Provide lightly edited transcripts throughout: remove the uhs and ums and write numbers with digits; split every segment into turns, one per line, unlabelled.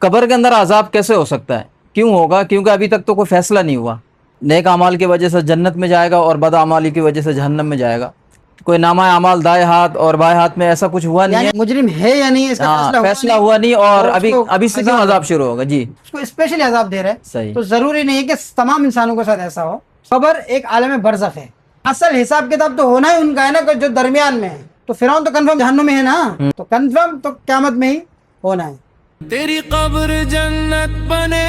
قبر کے اندر عذاب کیسے ہو سکتا ہے؟ کیوں ہوگا؟ کیونکہ ابھی تک تو کوئی فیصلہ نہیں ہوا. نیک اعمال کی وجہ سے جنت میں جائے گا اور بد اعمالی کی وجہ سے جہنم میں جائے گا. کوئی نامہ اعمال دائیں ہاتھ اور بائیں ہاتھ میں ایسا کچھ ہوا نہیں
یعنی
ہے.
مجرم ہے یا نہیں اس کا
فیصلہ ہوا نہیں اور
اور اس
ابھی
کو
ابھی سے کیوں عذاب شروع ہوگا؟ جی
اس کو اسپیشلی عذاب دے رہا ہے.
صحیح.
تو ضروری نہیں ہے کہ تمام انسانوں کے ساتھ ایسا ہو. قبر ایک عالم برزخ ہے. اصل حساب کتاب تو ہونا ہی ان کا ہے نا، جو درمیان میں ہے. تو فرعون تو کنفرم جہنم میں ہے نا، تو کنفرم تو قیامت میں ہی ہونا ہے.
تیری قبر جنت بنے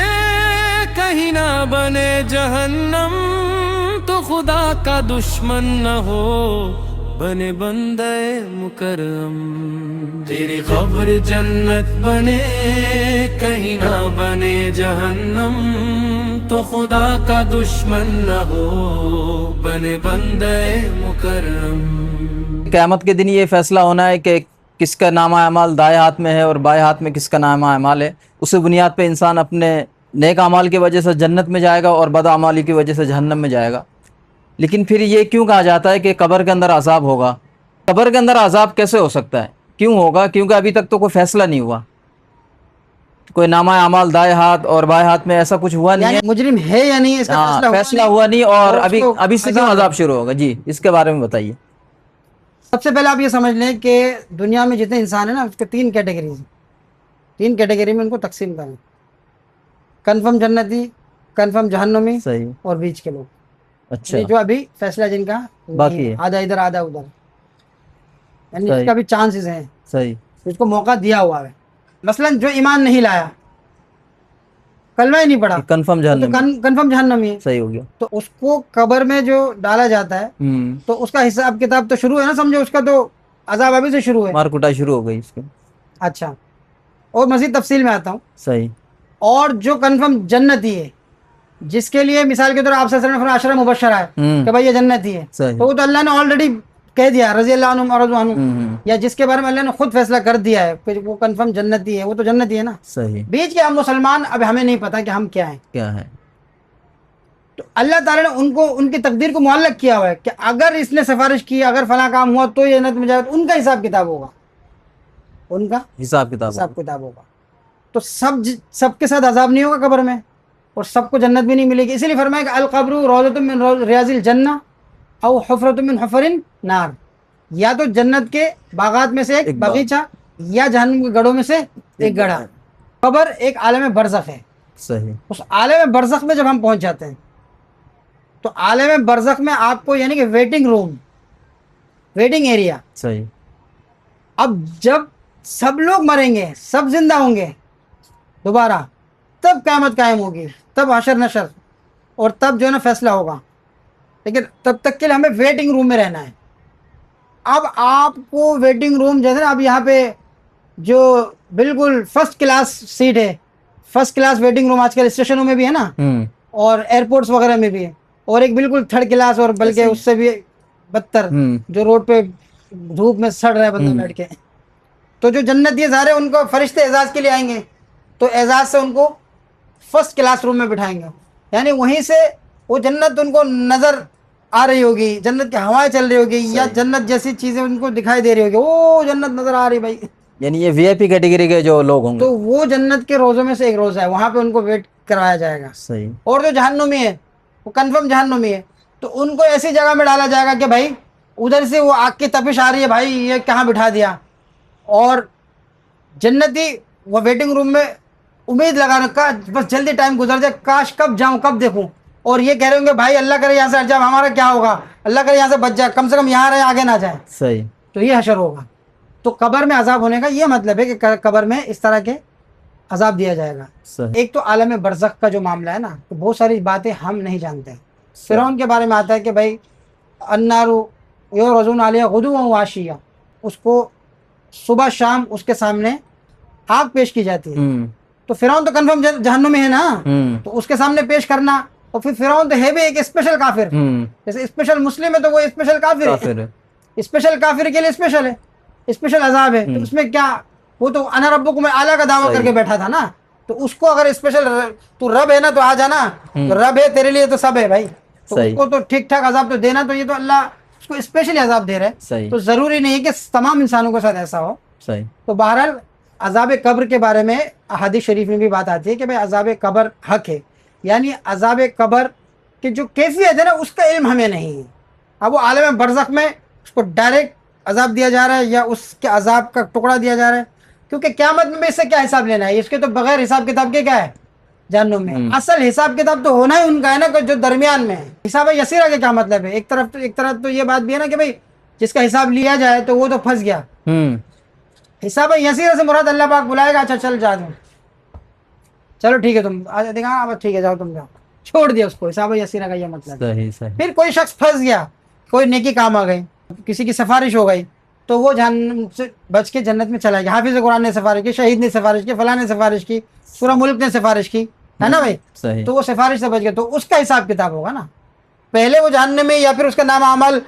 کہیں نہ بنے جہنم، تو خدا کا دشمن نہ ہو بنے بندے مکرم. تیری قبر جنت بنے کہیں نہ بنے جہنم، تو خدا کا دشمن نہ ہو بنے بندے مکرم.
قیامت کے دن یہ فیصلہ ہونا ہے کہ کس کا نامہ اعمال دائیں ہاتھ میں ہے اور بائیں ہاتھ میں کس کا نامہ اعمال ہے. اس بنیاد پہ انسان اپنے نیک اعمال کی وجہ سے جنت میں جائے گا اور بد اعمالی کی وجہ سے جہنم میں جائے گا. لیکن پھر یہ کیوں کہا جاتا ہے کہ قبر کے اندر عذاب ہوگا؟ قبر کے اندر عذاب کیسے ہو سکتا ہے؟ کیوں ہوگا؟ کیونکہ ابھی تک تو کوئی فیصلہ نہیں ہوا. کوئی نامہ اعمال دائیں ہاتھ اور بائیں ہاتھ میں ایسا کچھ ہوا نہیں
یعنی
ہے.
مجرم ہے یا نہیں اس کا
فیصلہ ہوا نہیں اور
اس کو
ابھی سے کیوں عذاب شروع ہوگا؟ جی اس کے بارے میں بتائیے.
سب سے پہلے آپ یہ سمجھ لیں کہ دنیا میں جتنے انسان ہیں نا، اس کے تین کیٹیگریز ہیں. تین کیٹیگری میں ان کو تقسیم کریں: کنفرم جنتی، کنفرم جہنمی،
صحیح.
اور بیچ کے لوگ.
اچھا.
یہ جو ابھی فیصلہ جن کا
باقی ہے.
آدھا ادھر آدھا ادھر، یعنی اس
صحیح.
کا بھی چانسز ہیں،
صحیح.
اس کو موقع دیا ہوا ہے. مثلا جو ایمان نہیں لایا، کلمہ ہی نہیں پڑھا،
کنفرم
تو
جہنم.
کنفرم جہنمی ہے.
صحیح ہو گیا.
تو اس کو قبر میں جو ڈالا جاتا ہے، تو اس کا حساب کتاب تو شروع ہے نا، سمجھو اس کا تو عذاب ابھی سے شروع ہے.
مار کٹائی شروع ہو گئی اس کے.
اچھا، اور مزید تفصیل میں آتا ہوں.
صحیح.
اور جو کنفرم جنتی ہے، جس کے لیے مثال کے طور آپ سے فرمایا عشرہ مبشرہ ہے کہ بھائی یہ جنتی ہے،
صحیح.
تو وہ تو اللہ نے آلریڈی کہہ دیا رضی اللہ عنہم ورضوا عنہ، یا جس کے بارے میں اللہ نے خود فیصلہ کر دیا ہے کہ وہ کنفرم جنتی ہے، وہ تو جنتی ہے نا.
صحیح.
بیچ کے ہم مسلمان اب ہمیں نہیں پتا کہ ہم کیا ہیں.
کیا ہے؟
تو اللہ تعالیٰ نے ان کو ان کی تقدیر کو معلق کیا ہوا ہے کہ اگر اس نے سفارش کی، اگر فلاں کام ہوا تو یہ جنت میں جائے. تو ان کا حساب کتاب ہوگا، ان کا
حساب
کتاب ہوگا. تو سب کے ساتھ عذاب نہیں ہوگا قبر میں، اور سب کو جنت بھی نہیں ملے گی. اسی لیے فرمایا کہ القبر روضۃ من ریاض الجنہ او حفرۃ من حفر النار. یا تو جنت کے باغات میں سے ایک باغیچہ، یا جہنم کے گڑھوں میں سے ایک گڑھا. قبر ایک عالم برزخ ہے.
صحیح.
اس عالم برزخ میں جب ہم پہنچ جاتے ہیں، تو عالم برزخ میں آپ کو یعنی کہ ویٹنگ روم، ویٹنگ ایریا.
صحیح.
اب جب سب لوگ مریں گے، سب زندہ ہوں گے دوبارہ، تب قیامت قائم ہوگی، تب حشر نشر، اور تب جو ہے نا فیصلہ ہوگا. لیکن تب تک کے لیے ہمیں ویٹنگ روم میں رہنا ہے. اب آپ کو ویٹنگ روم جیسے نا، اب یہاں پہ جو بالکل فرسٹ کلاس سیٹ ہے، فرسٹ کلاس ویٹنگ روم آج کل اسٹیشنوں میں بھی ہے نا، اور ایئرپورٹس وغیرہ میں بھی ہے. اور ایک بالکل تھرڈ کلاس، اور بلکہ اس سے بھی بدتر، جو روڈ پہ دھوپ میں سڑ رہا ہے بندہ بیٹھ کے. تو جو جنت یہ ظاہر ہے ان کو فرشتے اعزاز کے لیے آئیں گے، تو اعزاز سے ان کو فرسٹ کلاس روم میں بٹھائیں گے. یعنی وہیں سے وہ جنت ان کو نظر آ رہی ہوگی، جنت کی ہوائیں چل رہی ہوگی، یا جنت جیسی چیزیں ان کو دکھائی دے رہی ہوگی. وہ جنت نظر آ رہی بھائی.
یعنی یہ وی آئی پی کیٹیگری کے جو لوگ ہوں گے،
تو وہ جنت کے روزوں میں سے ایک روزہ ہے، وہاں پہ ان کو ویٹ کروایا جائے گا.
صحیح.
اور جو جہنمی ہے، وہ کنفرم جہنمی ہے، تو ان کو ایسی جگہ میں ڈالا جائے گا کہ بھائی ادھر سے وہ آگ کی تپش آ رہی ہے، بھائی یہ کہاں بٹھا دیا. اور جنتی وہ ویٹنگ روم میں امید لگانا کا بس جلدی ٹائم گزر جائے، کاش کب جاؤں کب دیکھوں. اور یہ کہہ رہے ہوں گے بھائی اللہ کرے یہاں سے ہٹ جائے، ہمارا کیا ہوگا، اللہ کرے یہاں سے بچ جائے، کم سے کم یہاں رہے آگے نہ جائے.
صحیح.
تو یہ حشر ہوگا. تو قبر میں عذاب ہونے کا یہ مطلب ہے کہ قبر میں اس طرح کے عذاب دیا جائے گا. ایک تو عالم برزخ کا جو معاملہ ہے نا، تو بہت ساری باتیں ہم نہیں جانتے. فرعون کے بارے میں آتا ہے کہ بھائی النار یعرضون علیہا غدوا وعشیا، اس کو صبح شام اس کے سامنے آگ پیش کی جاتی ہے. تو فرعون تو کنفرم جہنم میں ہے نا، تو اس کے سامنے پیش کرنا. اور پھر فرعون تو ہے بھی ایک اسپیشل کافر، جیسے اسپیشل مسلم ہے تو وہ اسپیشل کافر ہے. اسپیشل کافر کے لیے اسپیشل ہے، اسپیشل عذاب ہے. تو اس میں کیا، وہ تو انا ربکم اعلیٰ کا دعویٰ کر کے بیٹھا تھا نا. تو اس کو اگر اسپیشل تو رب ہے نا تو آ جانا، تو رب ہے تیرے لیے تو سب ہے بھائی. تو اس کو تو ٹھیک ٹھاک عذاب تو دینا. تو یہ تو اللہ اس کو اسپیشلی عذاب دے رہا ہے. تو ضروری نہیں ہے کہ تمام انسانوں کے ساتھ ایسا ہو. تو بہرحال عذاب قبر کے بارے میں احادیث شریف میں بھی بات آتی ہے کہ بھائی عذاب قبر حق ہے، یعنی عذاب قبر کی جو کیفیت ہے نا اس کا علم ہمیں نہیں ہے. اب وہ عالم برزخ میں اس کو ڈائریکٹ عذاب دیا جا رہا ہے یا اس کے عذاب کا ٹکڑا دیا جا رہا ہے، کیونکہ قیامت میں اس سے کیا حساب لینا ہے، اس کے تو بغیر حساب کتاب کے کیا ہے جہنم میں. اصل حساب کتاب تو ہونا ہی ان کا ہے نا کہ جو درمیان میں ہے. حساب یسیرہ کا کیا مطلب ہے؟ ایک طرف تو یہ بات بھی ہے نا کہ بھائی جس کا حساب لیا جائے تو وہ تو پھنس گیا. حساب یسیرہ سے مراد اللہ پاک بلائے گا، اچھا چل جا دوں، چلو ٹھیک ہے تم دیکھا اب ٹھیک ہے جاؤ تم جاؤ، چھوڑ دیا اس کو. حساب یسیرہ کا یہ مطلب. پھر کوئی شخص پھنس گیا، کوئی نیکی کام آ گئی، کسی کی سفارش ہو گئی تو وہ جہنم سے بچ کے جنت میں چلا گیا. حافظ قرآن نے سفارش کی، شہید نے سفارش کی، فلاں نے سفارش کی، پورا ملک نے سفارش کی، ہے نا بھائی؟ تو وہ سفارش سے بچ گیا، تو اس کا حساب کتاب ہوگا نا. پہلے وہ جہنم میں یا پھر اس کا نام عمل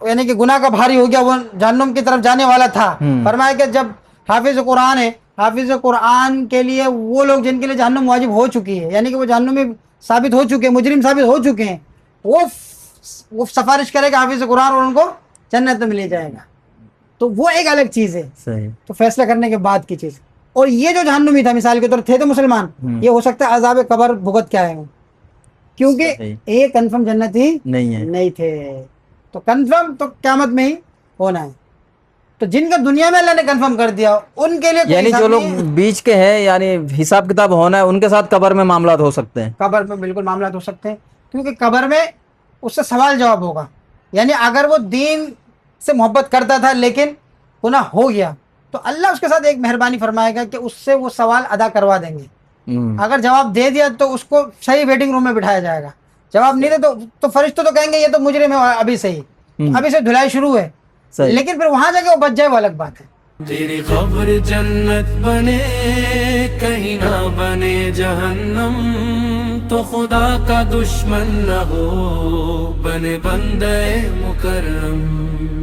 یعنی کہ گناہ کا بھاری ہو گیا، وہ جہنم کی طرف جانے والا تھا. فرمایا کہ جب حافظ قرآن ہے، حافظ قرآن کے لیے وہ لوگ جن کے لیے جہنم واجب ہو چکی ہے، یعنی کہ وہ جہنم میں ثابت ہو چکے ہیں، مجرم ثابت ہو چکے ہیں، وہ سفارش کرے گا حافظ قرآن اور ان کو جنت میں لے جائے گا. تو وہ ایک الگ چیز ہے، تو فیصلہ کرنے کے بعد کی چیز. اور یہ جو جہنمی تھا مثال کے طور تھے تو مسلمان، یہ ہو سکتا ہے عذاب قبر بھگت کیا ہے، کیونکہ ایک کنفرم جنت ہی نہیں تھے. تو کنفرم تو قیامت میں ہی ہونا ہے. تو جن کا دنیا میں اللہ نے کنفرم کر دیا ان کے لیے
یعنی جو لوگ بیچ کے ہیں یعنی حساب کتاب ہونا ہے ان کے ساتھ قبر میں معاملات ہو سکتے ہیں.
قبر میں بالکل معاملات ہو سکتے ہیں، کیونکہ قبر میں اس سے سوال جواب ہوگا. یعنی اگر وہ دین سے محبت کرتا تھا لیکن گناہ ہو گیا تو اللہ اس کے ساتھ ایک مہربانی فرمائے گا کہ اس سے وہ سوال ادا کروا دیں گے. اگر جواب دے دیا تو اس کو صحیح ویٹنگ روم میں بٹھایا جائے گا. جواب نہیں دے تو فرشتوں تو کہیں گے یہ تو مجرم ہے، ابھی سے ہی ابھی سے دھلائی شروع ہے. لیکن پھر وہاں جا کے وہ بچ جائے وہ الگ بات ہے.
تیری قبر جنت بنے کہیں نہ بنے جہنم، تو خدا کا دشمن نہ ہو بنے بندے مکرم.